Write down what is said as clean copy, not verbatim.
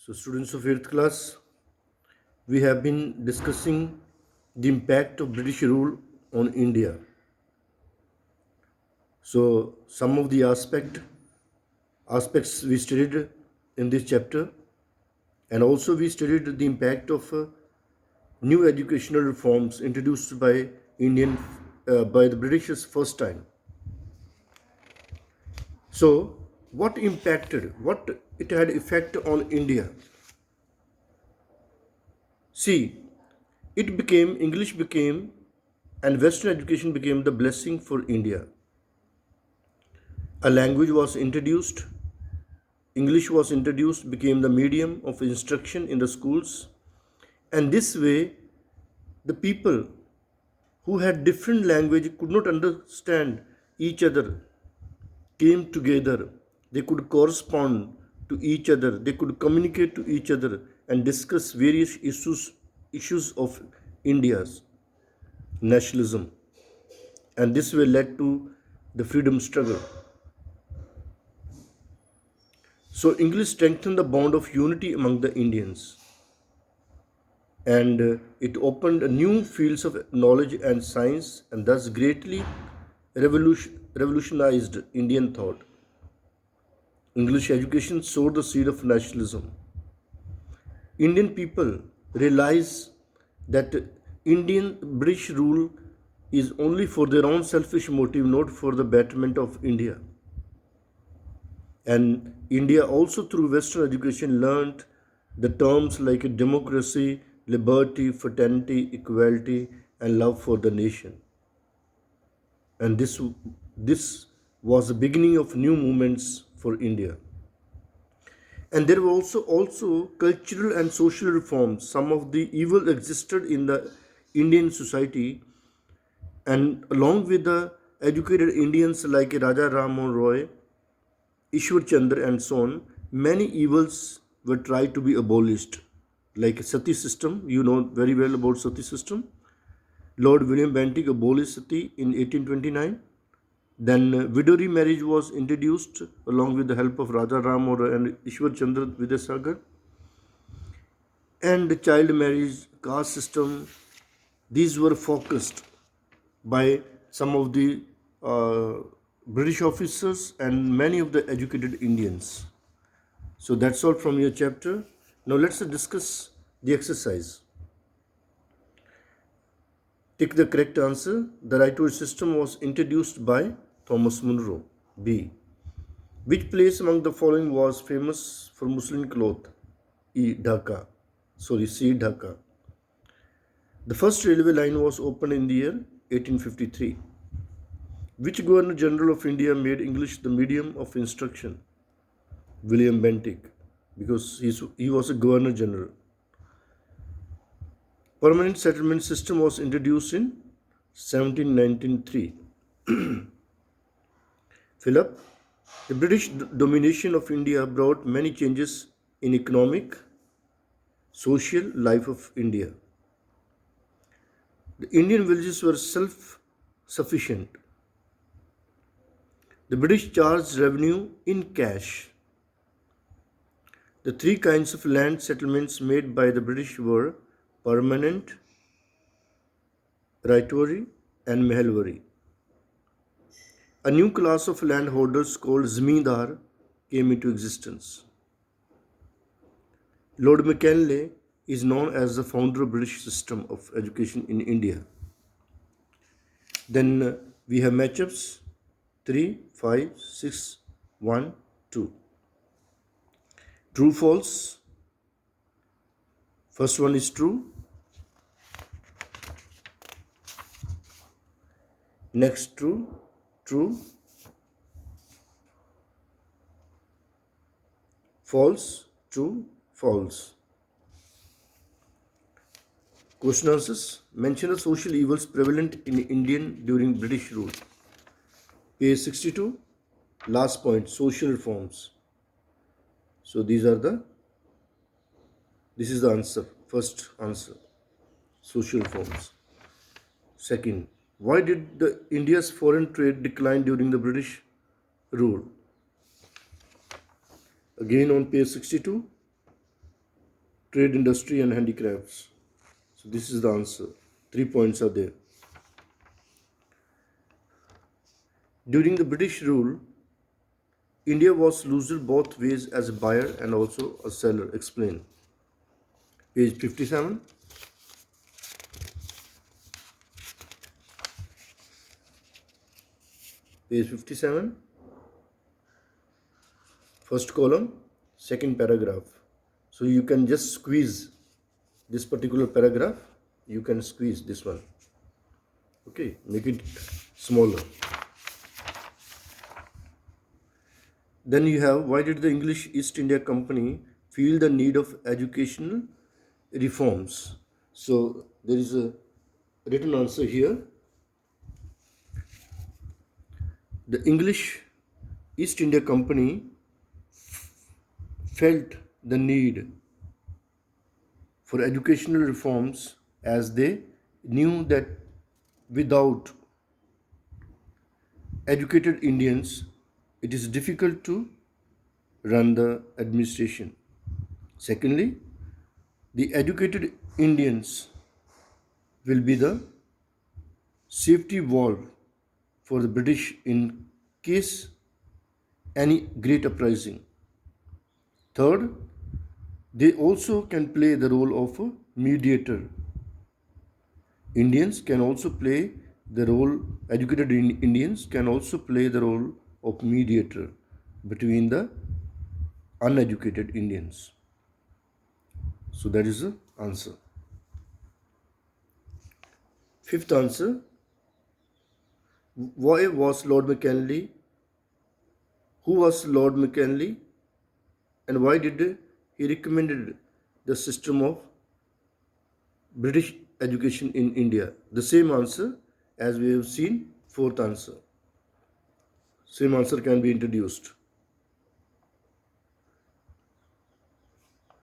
So, students of 8th class, we have been discussing the impact of British rule on India. So, some of the aspects we studied in this chapter, and also we studied the impact of new educational reforms introduced by by the Britishers first time. So, what it had effect on India? See, English became, and Western education became the blessing for India. A language was introduced, English was introduced, became the medium of instruction in the schools, and this way, the people who had different language could not understand each other came together. They could correspond to each other, they could communicate to each other and discuss various issues of India's nationalism. And this way led to the freedom struggle. So English strengthened the bond of unity among the Indians, and it opened new fields of knowledge and science, and thus greatly revolutionized Indian thought. English education sowed the seed of nationalism. Indian people realize that Indian British rule is only for their own selfish motive, not for the betterment of India. And India also through Western education learned the terms like democracy, liberty, fraternity, equality, and love for the nation. And this was the beginning of new movements for India. And there were also cultural and social reforms. Some of the evil existed in the Indian society, and along with the educated Indians like Raja Ram Mohan Roy, Ishwar Chandra, and so on, many evils were tried to be abolished, like sati system. You know very well about sati system. Lord William Bentinck abolished sati in 1829. Then widow remarriage was introduced along with the help of Raja Ram Mohan Roy and Ishwar Chandra Vidyasagar. And the child marriage, caste system, these were focused by some of the British officers and many of the educated Indians. So that's all from your chapter. Now let's discuss the exercise. Take the correct answer. The right-word system was introduced by Thomas Munro. B. Which place among the following was famous for muslin cloth? C. Dhaka. The first railway line was opened in the year 1853. Which Governor General of India made English the medium of instruction? William Bentinck, because he was a Governor General. Permanent settlement system was introduced in 1793. Philip, the British domination of India brought many changes in economic, social life of India. The Indian villages were self-sufficient. The British charged revenue in cash. The three kinds of land settlements made by the British were permanent, rightwary, and mehalwari. A new class of landholders called Zamindar came into existence. Lord Mackinlay is known as the founder of British system of education in India. Then we have matchups 3, 5, 6, 1, 2. True, false. First one is true. Next true, true. False, true, false. Question answers. Mention the social evils prevalent in Indian during British rule. Page 62. Last point, social reforms. So this is the answer. First answer, social reforms. Second, why did the India's foreign trade decline during the British rule? Again on page 62. trade, industry, and handicrafts. So this is the answer. 3 points are there. During the British rule, India was loser both ways as a buyer and also a seller. Explain. Page 57. Page 57. First column, second paragraph. So you can just squeeze this particular paragraph. You can squeeze this one. Okay, make it smaller. Then you have, why did the English East India Company feel the need of educational reforms? So there is a written answer here. The English East India Company felt the need for educational reforms as they knew that without educated Indians, it is difficult to run the administration. Secondly, the educated Indians will be the safety valve for the British in case any great uprising. Third, they also can play the role of a mediator. Indians can also play the role, educated Indians can also play the role of mediator between the uneducated Indians. So that is the answer. Fifth answer, why was Lord Macaulay, who was Lord Macaulay, and why did he recommended the system of British education in India? The same answer as we have seen. Fourth answer, same answer can be introduced.